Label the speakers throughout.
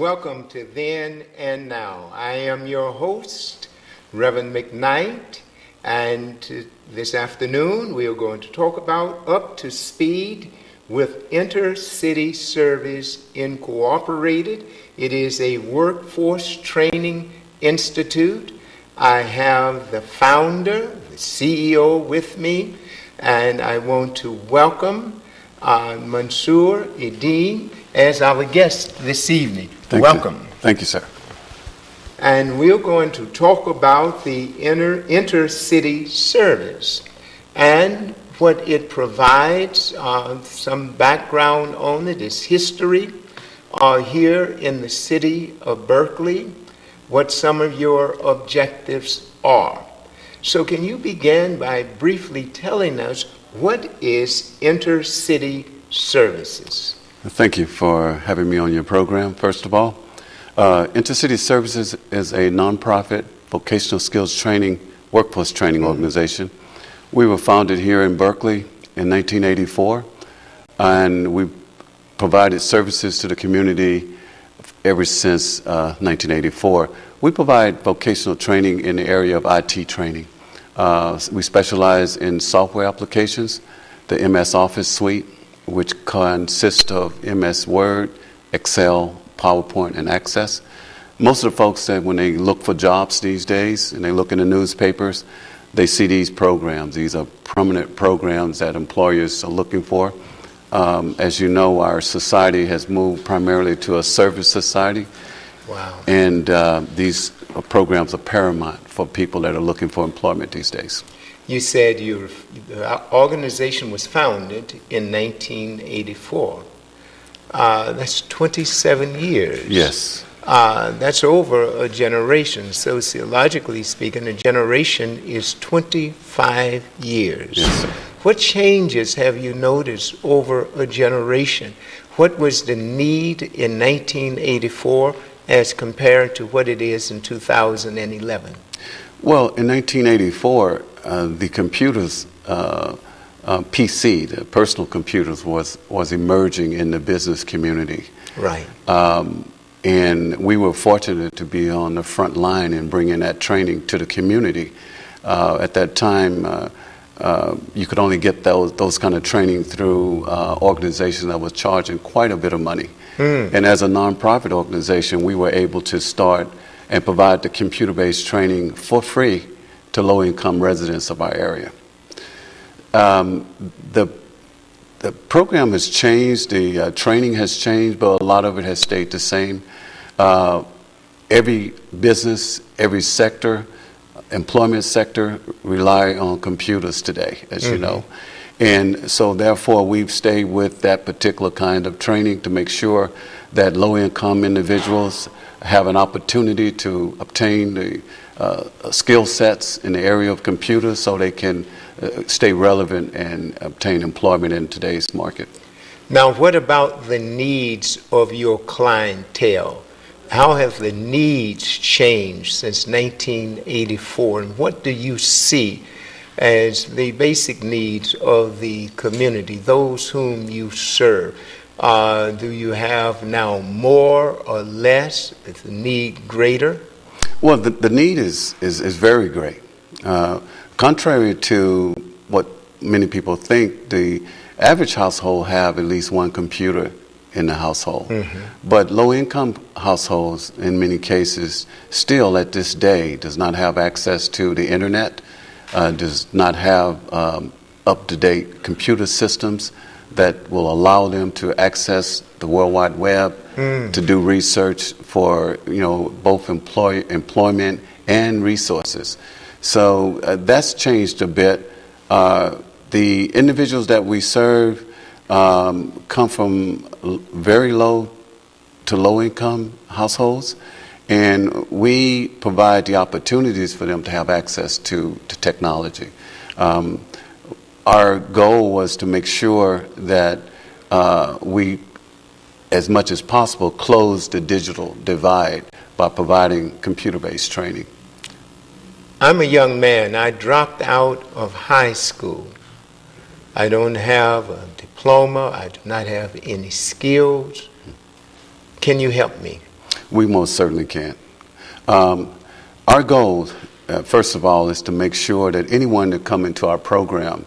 Speaker 1: welcome to Then and Now. I am your host, Reverend McKnight, and this afternoon we are going to talk about Up to Speed with InterCity Service Incorporated. It is a workforce training institute. I have the founder, the CEO with me, and I want to welcome Mansour Eddin as our guest this evening. Welcome.
Speaker 2: Thank you, sir.
Speaker 1: And we're going to talk about the InterCity service and what it provides, some background on it, its history here in the city of Berkeley, what some of your objectives are. So can you begin by briefly telling us what is InterCity Services?
Speaker 2: Thank you for having me on your program, first of all. InterCity Services is a nonprofit vocational skills training, workforce training organization. We were founded here in Berkeley in 1984, and we provided services to the community ever since 1984. We provide vocational training in the area of IT training. We specialize in software applications, the MS Office suite, which consists of MS Word, Excel, PowerPoint, and Access. Most of the folks that when they look for jobs these days and they look in the newspapers, they see these programs. These are prominent programs that employers are looking for. As you know, our society has moved primarily to a service society.
Speaker 1: Wow.
Speaker 2: And these programs are paramount for people that are looking for employment these days.
Speaker 1: You said your organization was founded in 1984. That's 27 years.
Speaker 2: Yes.
Speaker 1: That's over a generation. Sociologically speaking, a generation is 25 years.
Speaker 2: Yes.
Speaker 1: What changes have you noticed over a generation? What was the need in 1984 as compared to what it is in 2011?
Speaker 2: Well, in 1984, the computers, PC, the personal computers, was emerging in the business community.
Speaker 1: Right.
Speaker 2: And we were fortunate to be on the front line in bringing that training to the community. At that time, you could only get those kind of training through organizations that was charging quite a bit of money. And as a nonprofit organization, we were able to start and provide the computer-based training for free to low-income residents of our area. The program has changed, the training has changed, but a lot of it has stayed the same. Every business, every sector, employment sector rely on computers today, as you know. And so therefore we've stayed with that particular kind of training to make sure that low-income individuals have an opportunity to obtain the skill sets in the area of computers so they can stay relevant and obtain employment in today's market.
Speaker 1: Now, what about the needs of your clientele? How have the needs changed since 1984, and what do you see as the basic needs of the community, those whom you serve? Do you have now more or less? Is the need greater?
Speaker 2: Well, the need is very great. Contrary to what many people think, the average household have at least one computer in the household. But low-income households, in many cases, still at this day does not have access to the internet, does not have up-to-date computer systems that will allow them to access the World Wide Web, to do research for both employment and resources. So that's changed a bit. The individuals that we serve come from very low to low income households, and we provide the opportunities for them to have access to technology. Our goal was to make sure that we, as much as possible, close the digital divide by providing computer-based training.
Speaker 1: I'm a young man. I dropped out of high school. I don't have a diploma. I do not have any skills. Can you help me?
Speaker 2: We most certainly can. Our goal, first of all, is to make sure that anyone that come into our program,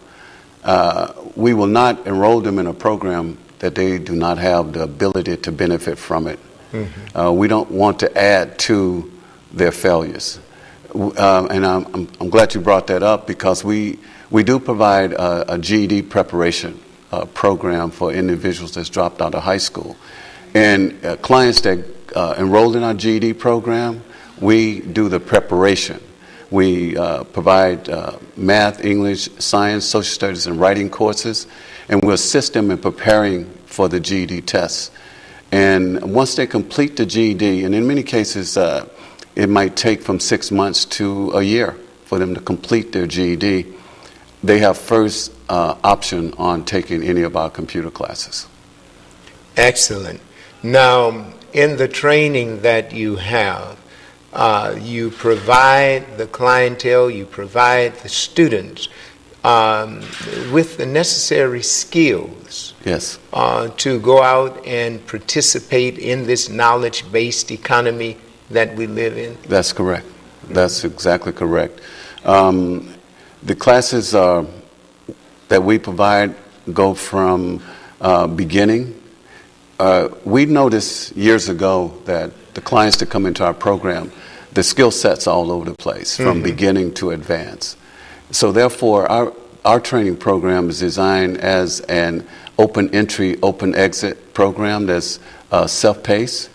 Speaker 2: we will not enroll them in a program that they do not have the ability to benefit from it. Mm-hmm. We don't want to add to their failures. And I'm glad you brought that up, because we do provide a GED preparation program for individuals that's dropped out of high school. And clients that enrolled in our GED program, we do the preparation. We provide math, English, science, social studies, and writing courses, and we assist them in preparing for the GED tests. And once they complete the GED, and in many cases, it might take from 6 months to a year for them to complete their GED, they have first option on taking any of our computer classes.
Speaker 1: Excellent. Now, in the training that you have, you provide the clientele, you provide the students with the necessary skills.
Speaker 2: Yes.
Speaker 1: To go out and participate in this knowledge-based economy that we live in.
Speaker 2: That's correct. That's exactly correct. The classes that we provide go from beginning. We noticed years ago that the clients that come into our program, the skill sets all over the place, from beginning to advanced. So therefore, our training program is designed as an open entry, open exit program that's self-paced.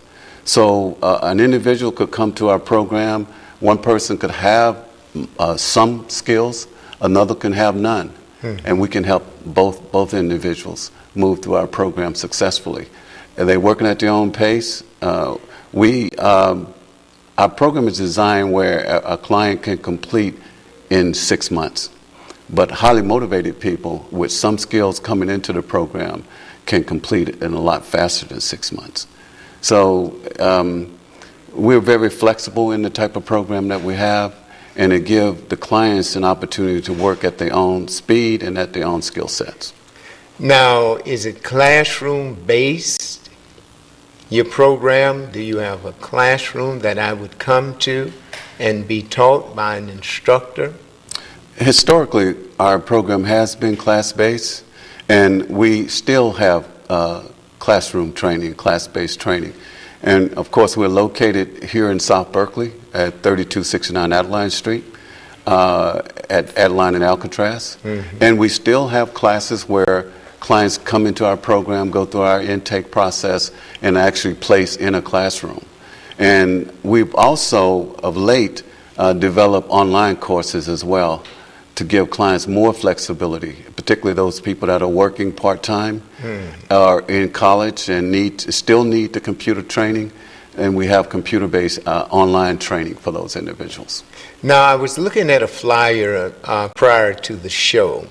Speaker 2: So an individual could come to our program, one person could have some skills, another can have none. And we can help both individuals move through our program successfully. Are they working at their own pace? Our program is designed where a client can complete in 6 months. But highly motivated people with some skills coming into the program can complete it in a lot faster than 6 months. So we're very flexible in the type of program that we have, and it gives the clients an opportunity to work at their own speed and at their own skill sets.
Speaker 1: Now, is it classroom-based, your program? Do you have a classroom that I would come to and be taught by an instructor?
Speaker 2: Historically, our program has been class-based, and we still have classroom training, class-based training. And of course, we're located here in South Berkeley at 3269 Adeline Street, at Adeline and Alcatraz. And we still have classes where clients come into our program, go through our intake process, and actually place in a classroom. And we've also, of late, developed online courses as well to give clients more flexibility, particularly those people that are working part-time or in college and still need the computer training. And we have computer-based online training for those individuals.
Speaker 1: Now, I was looking at a flyer prior to the show,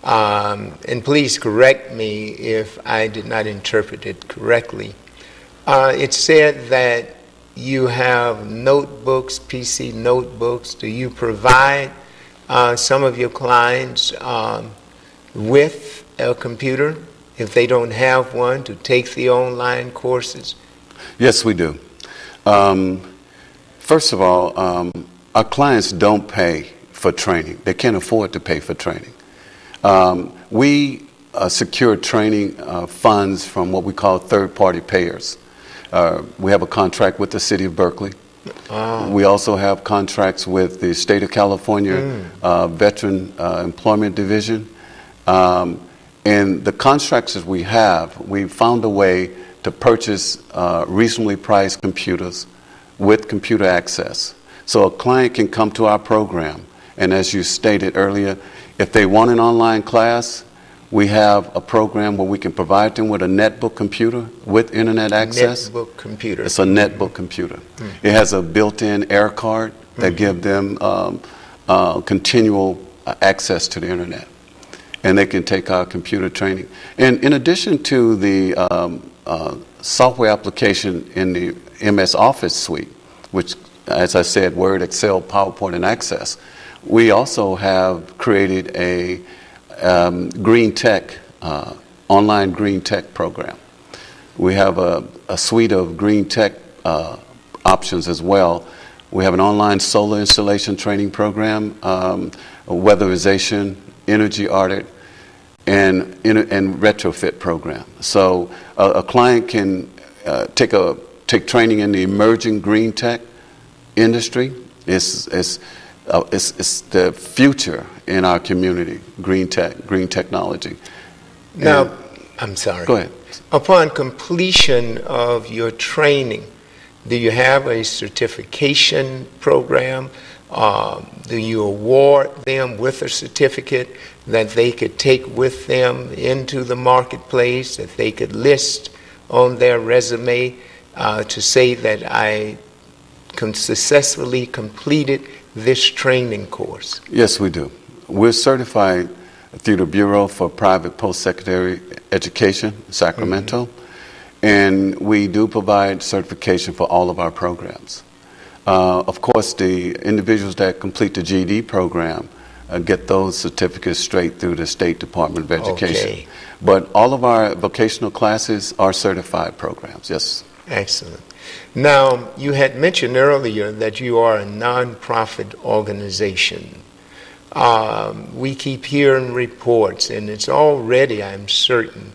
Speaker 1: and please correct me if I did not interpret it correctly. It said that you have notebooks, PC notebooks. Do you provide some of your clients with a computer, if they don't have one, to take the online courses?
Speaker 2: Yes, we do. First of all, our clients don't pay for training. They can't afford to pay for training. We secure training funds from what we call third-party payers. We have a contract with the City of Berkeley. We also have contracts with the State of California Veteran Employment Division. And the contracts that we have, we found a way to purchase reasonably priced computers with computer access. So a client can come to our program, and as you stated earlier, if they want an online class, we have a program where we can provide them with a netbook computer with internet access.
Speaker 1: Netbook computer.
Speaker 2: It's a netbook computer. It has a built-in air card that gives them continual access to the internet. And they can take our computer training. And in addition to the software application in the MS Office suite, which, as I said, Word, Excel, PowerPoint, and Access, we also have created a green tech, online green tech program. We have a suite of green tech options as well. We have an online solar installation training program, a weatherization, energy audit, and retrofit program. So a client can take training in the emerging green tech industry. It's the future in our community, green technology.
Speaker 1: Now, I'm sorry.
Speaker 2: Go ahead.
Speaker 1: Upon completion of your training, do you have a certification program? Do you award them with a certificate that they could take with them into the marketplace, that they could list on their resume to say that I successfully completed this training course?
Speaker 2: Yes, we do. We're certified through the Bureau for Private Post-Secondary Education, Sacramento, and we do provide certification for all of our programs. Of course, the individuals that complete the GED program get those certificates straight through the State Department of Education.
Speaker 1: Okay.
Speaker 2: But all of our vocational classes are certified programs, yes.
Speaker 1: Excellent. Now, you had mentioned earlier that you are a nonprofit organization. We keep hearing reports, and it's already, I'm certain,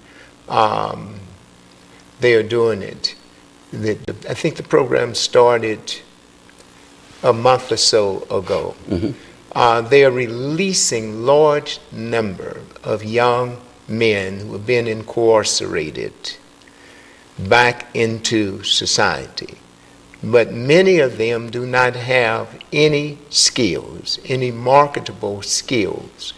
Speaker 1: they are doing it. I think the program started a month or so ago. Mm-hmm. They are releasing large number of young men who have been incarcerated back into society. But many of them do not have any skills, any marketable skills.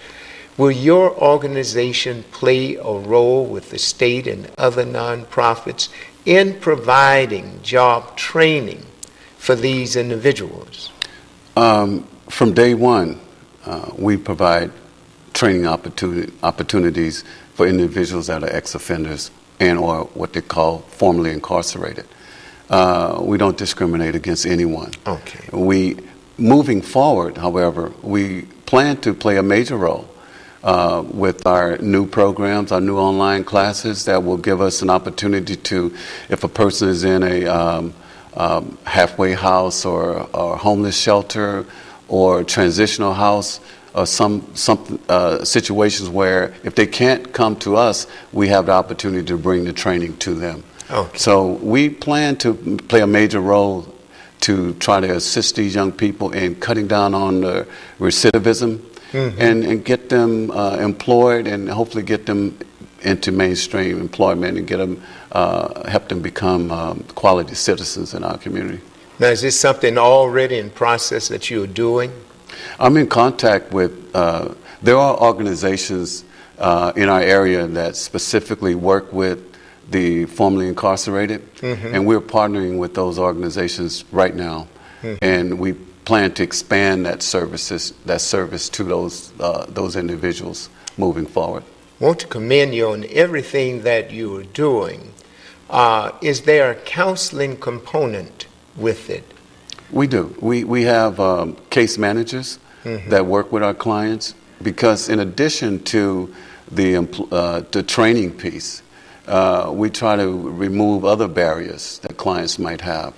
Speaker 1: Will your organization play a role with the state and other nonprofits in providing job training for these individuals?
Speaker 2: From day one, we provide training opportunities for individuals that are ex-offenders and or what they call formerly incarcerated. We don't discriminate against anyone.
Speaker 1: Okay.
Speaker 2: Moving forward, however, we plan to play a major role with our new programs, our new online classes that will give us an opportunity to, if a person is in a halfway house or homeless shelter or transitional house, or some situations where if they can't come to us, we have the opportunity to bring the training to them.
Speaker 1: Okay.
Speaker 2: So we plan to play a major role to try to assist these young people in cutting down on the recidivism, mm-hmm. and get them employed and hopefully get them into mainstream employment and get them, help them become quality citizens in our community.
Speaker 1: Now, is this something already in process that you're doing?
Speaker 2: I'm in contact with, there are organizations in our area that specifically work with the formerly incarcerated, mm-hmm. and we're partnering with those organizations right now, mm-hmm. and we plan to expand that service to those individuals moving forward.
Speaker 1: I want to commend you on everything that you are doing. Is there a counseling component with it?
Speaker 2: We do. We have case managers, mm-hmm. that work with our clients, because in addition to the training piece, we try to remove other barriers that clients might have.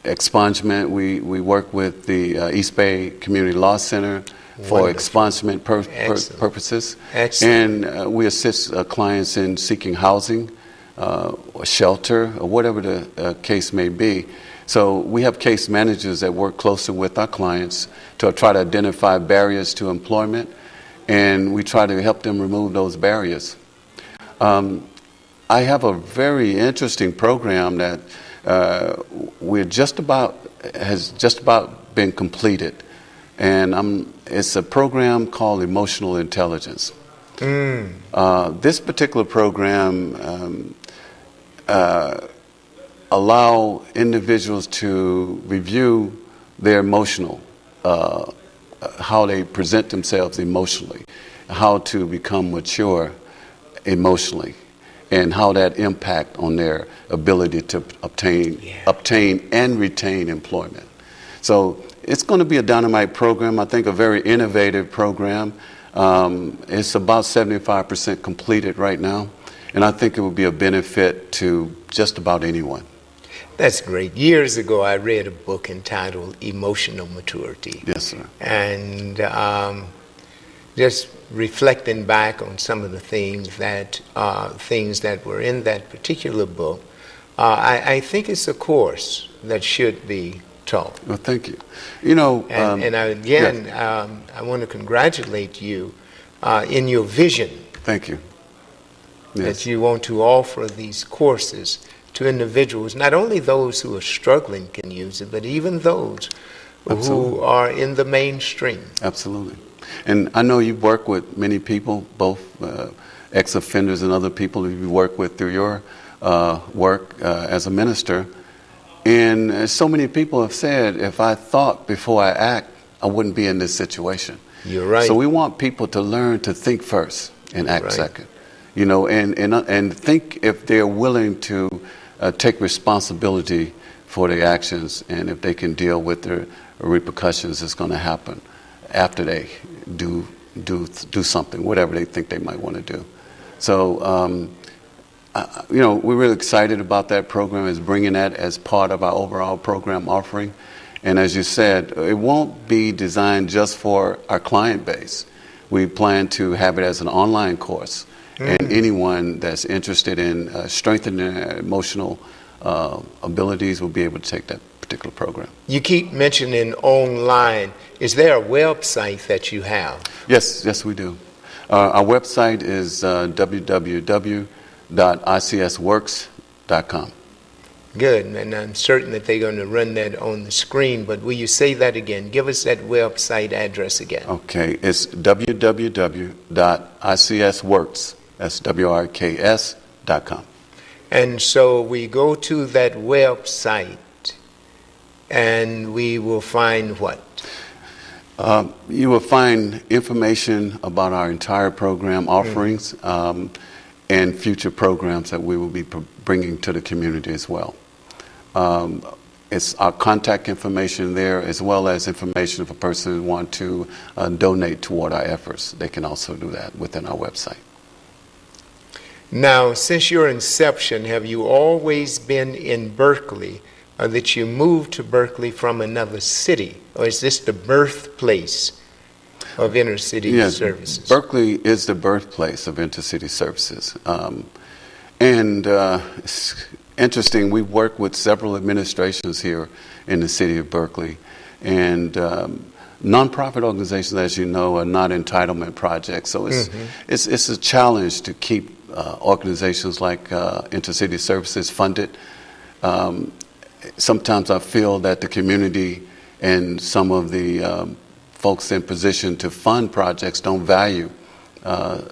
Speaker 2: Expungement, we work with the East Bay Community Law Center for expungement purposes.
Speaker 1: Excellent.
Speaker 2: And we assist clients in seeking housing, or shelter, or whatever the case may be. So we have case managers that work closely with our clients to try to identify barriers to employment, and we try to help them remove those barriers. I have a very interesting program that has just about been completed, and it's a program called Emotional Intelligence. This particular program allow individuals to review their emotional, how they present themselves emotionally, how to become mature emotionally, and how that impact on their ability to obtain and retain employment. So it's going to be a dynamite program, I think a very innovative program. It's about 75% completed right now, and I think it will be a benefit to just about anyone.
Speaker 1: That's great. Years ago, I read a book entitled Emotional Maturity.
Speaker 2: Yes, sir.
Speaker 1: And just reflecting back on some of the things that were in that particular book, I think it's a course that should be taught.
Speaker 2: Well, thank you. You know,
Speaker 1: again,
Speaker 2: yes.
Speaker 1: I want to congratulate you in your vision.
Speaker 2: Thank you. Yes.
Speaker 1: That you want to offer these courses to individuals, not only those who are struggling can use it, but even those
Speaker 2: Absolutely.
Speaker 1: who are in the mainstream.
Speaker 2: Absolutely. And I know you work with many people, both ex-offenders and other people you work with through your work as a minister. And so many people have said, if I thought before I act, I wouldn't be in this situation.
Speaker 1: You're right.
Speaker 2: So we want people to learn to think first and act
Speaker 1: Right.
Speaker 2: second. You know, and think if they're willing to take responsibility for their actions, and if they can deal with the repercussions that's going to happen after they do something, whatever they think they might want to do. So, you know, we're really excited about that program, as bringing that as part of our overall program offering. And as you said, it won't be designed just for our client base. We plan to have it as an online course. And anyone that's interested in strengthening their emotional abilities will be able to take that particular program.
Speaker 1: You keep mentioning online. Is there a website that you have?
Speaker 2: Yes, we do. Our website is www.icsworks.com.
Speaker 1: Good, and I'm certain that they're going to run that on the screen, but will you say that again? Give us that website address again.
Speaker 2: Okay, it's www.icsworks, that's WRKS.com.
Speaker 1: And so we go to that website, and we will find what?
Speaker 2: You will find information about our entire program offerings and future programs that we will be bringing to the community as well. It's our contact information there, as well as information if a person wants to donate toward our efforts. They can also do that within our website.
Speaker 1: Now, since your inception, have you always been in Berkeley, or that you moved to Berkeley from another city? Or is this the birthplace of InterCity services?
Speaker 2: Berkeley is the birthplace of InterCity services. It's interesting, we work with several administrations here in the city of Berkeley. And nonprofit organizations, as you know, are not entitlement projects. So it's a challenge to keep organizations like InterCity Services funded. Sometimes I feel that the community and some of the folks in position to fund projects don't value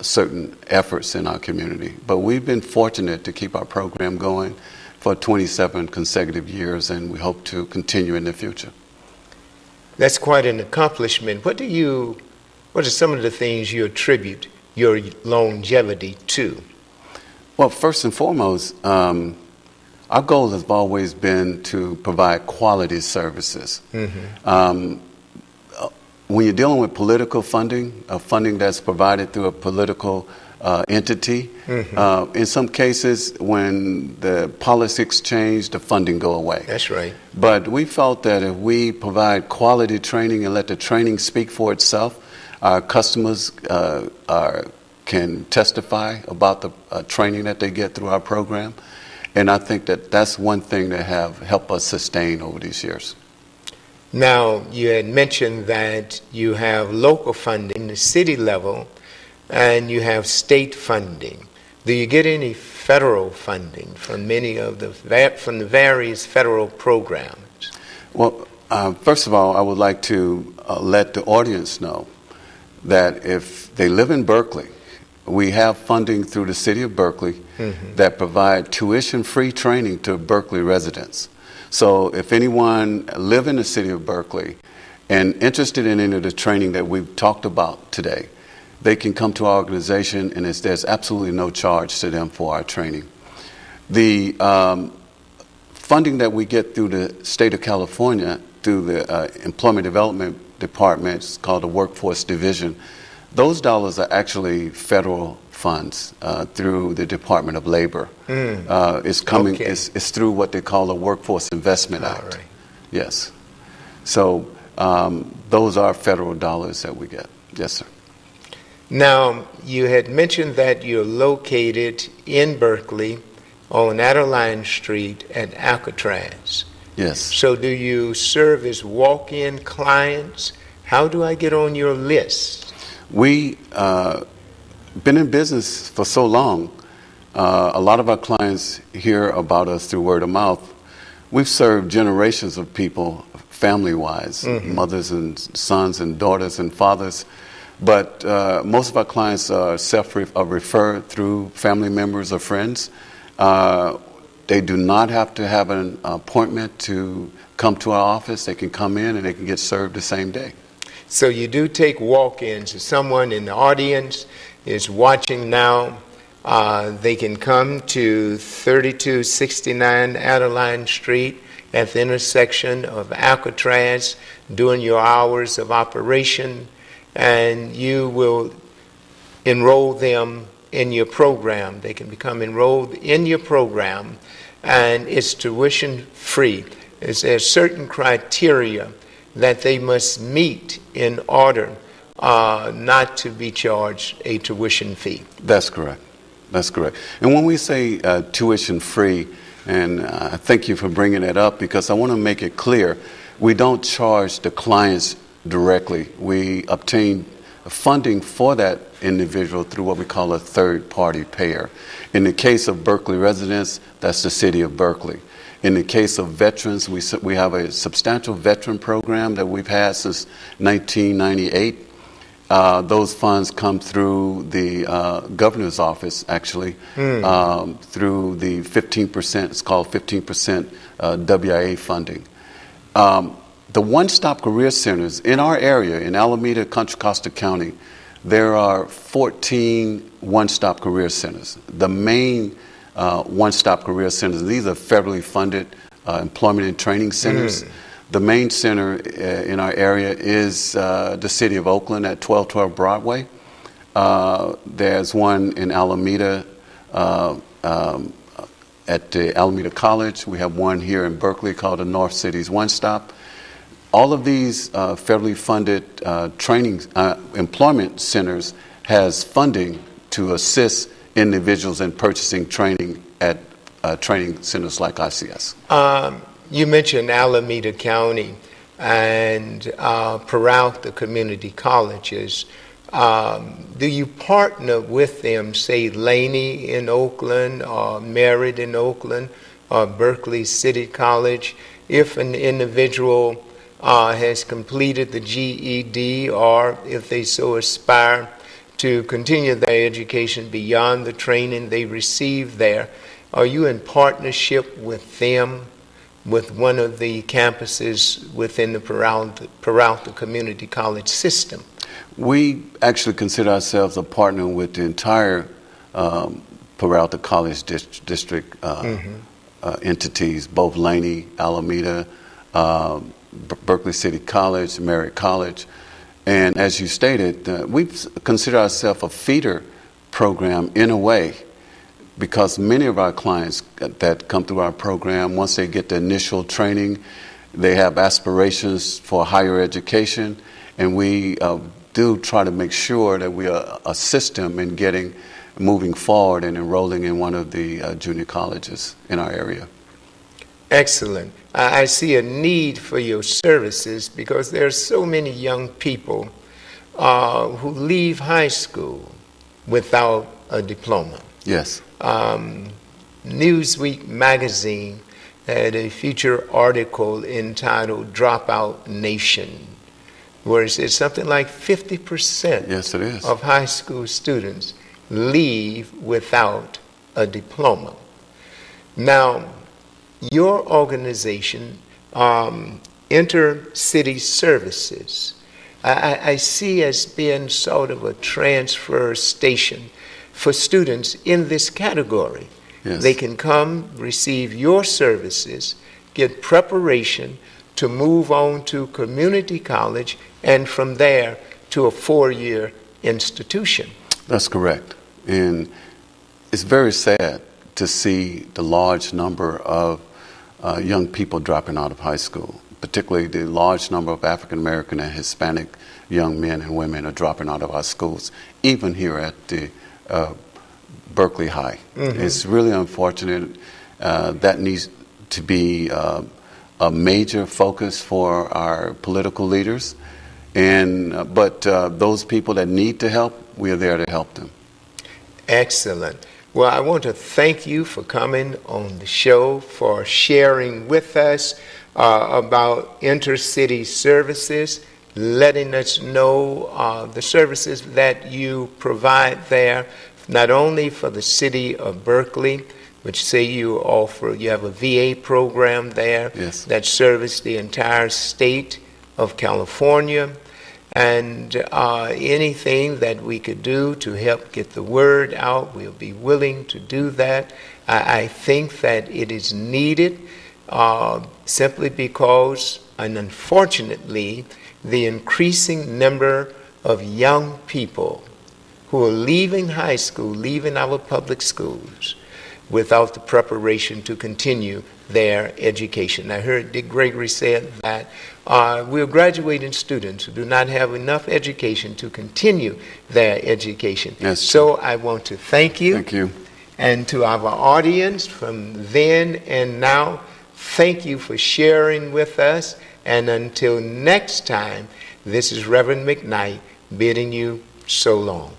Speaker 2: certain efforts in our community. But we've been fortunate to keep our program going for 27 consecutive years, and we hope to continue in the future.
Speaker 1: That's quite an accomplishment. What are some of the things you attribute your longevity to?
Speaker 2: Well, first and foremost, our goal has always been to provide quality services. When you're dealing with political funding, funding that's provided through a political entity, in some cases, when the politics change, the funding go away.
Speaker 1: That's right.
Speaker 2: But we felt that if we provide quality training and let the training speak for itself, our customers can testify about the training that they get through our program. And I think that that's one thing that have helped us sustain over these years.
Speaker 1: Now, you had mentioned that you have local funding, the city level, and you have state funding. Do you get any federal funding from from the various federal programs?
Speaker 2: Well, first of all, I would like to let the audience know that if they live in Berkeley, we have funding through the city of Berkeley that provide tuition-free training to Berkeley residents. So if anyone live in the city of Berkeley and interested in any of the training that we've talked about today, they can come to our organization, and there's absolutely no charge to them for our training. The funding that we get through the state of California, through the Employment Development Department, it's called the Workforce Division, those dollars are actually federal funds through the Department of Labor. It's through what they call the Workforce Investment Act.
Speaker 1: Right.
Speaker 2: Yes. So those are federal dollars that we get. Yes, sir.
Speaker 1: Now, you had mentioned that you're located in Berkeley on Adeline Street at Alcatraz.
Speaker 2: Yes.
Speaker 1: So do you serve as walk-in clients? How do I get on your list?
Speaker 2: We been in business for so long. A lot of our clients hear about us through word of mouth. We've served generations of people, family-wise, mothers and sons and daughters and fathers. But most of our clients are referred through family members or friends. They do not have to have an appointment to come to our office. They can come in and they can get served the same day.
Speaker 1: So you do take walk-ins. If someone in the audience is watching now, they can come to 3269 Adeline Street at the intersection of Alcatraz during your hours of operation, and you will enroll them in your program. They can become enrolled in your program, and it's tuition free. There's certain criteria that they must meet in order not to be charged a tuition fee.
Speaker 2: That's correct. That's correct. And when we say tuition free, and thank you for bringing it up, because I want to make it clear, we don't charge the clients directly. We obtain funding for that individual through what we call a third-party payer. In the case of Berkeley residents, that's the city of Berkeley. In the case of veterans, we have a substantial veteran program that we've had since 1998. Those funds come through the governor's office, actually, through the 15%, it's called 15% WIA funding. The one-stop career centers in our area, in Alameda, Contra Costa County, there are 14 one-stop career centers. The main one-stop career centers, these are federally funded employment and training centers. The main center in our area is the city of Oakland at 1212 Broadway. There's one in Alameda at the Alameda College. We have one here in Berkeley called the North Cities One Stop. All of these federally funded employment centers has funding to assist individuals in purchasing training at training centers like ICS.
Speaker 1: You mentioned Alameda County and Peralta Community Colleges. Do you partner with them, say Laney in Oakland, or Merritt in Oakland, or Berkeley City College, if an individual has completed the GED, or if they so aspire to continue their education beyond the training they received there? Are you in partnership with them, with one of the campuses within the Peralta Community College system?
Speaker 2: We actually consider ourselves a partner with the entire Peralta College District entities, both Laney, Alameda, Berkeley City College, Merritt College. And as you stated, we consider ourselves a feeder program in a way, because many of our clients that come through our program, once they get the initial training, they have aspirations for higher education, and we do try to make sure that we assist them in moving forward and enrolling in one of the junior colleges in our area.
Speaker 1: Excellent. I see a need for your services because there are so many young people who leave high school without a diploma.
Speaker 2: Yes.
Speaker 1: Newsweek magazine had a feature article entitled Dropout Nation, where it says something like 50%
Speaker 2: yes, it is.
Speaker 1: of high school students leave without a diploma. Now, your organization, InterCity Services, I see as being sort of a transfer station for students in this category.
Speaker 2: Yes.
Speaker 1: They can come, receive your services, get preparation to move on to community college, and from there to a 4-year institution.
Speaker 2: That's correct. And it's very sad to see the large number of young people dropping out of high school, particularly the large number of African American and Hispanic young men and women are dropping out of our schools, even here at the Berkeley High. Mm-hmm. It's really unfortunate. That needs to be a major focus for our political leaders. But those people that need to help, we are there to help them.
Speaker 1: Excellent. Well, I want to thank you for coming on the show, for sharing with us about InterCity services, letting us know the services that you provide there, not only for the city of Berkeley, which say you have a VA program there.
Speaker 2: Yes.
Speaker 1: That services the entire state of California, and anything that we could do to help get the word out, we'll be willing to do that. I think that it is needed simply because, and unfortunately, the increasing number of young people who are leaving high school, leaving our public schools, without the preparation to continue their education. I heard Dick Gregory said that we're graduating students who do not have enough education to continue their education.
Speaker 2: Yes.
Speaker 1: So I want to thank you.
Speaker 2: Thank you.
Speaker 1: And to our audience from then and now, thank you for sharing with us. And until next time, this is Reverend McKnight bidding you so long.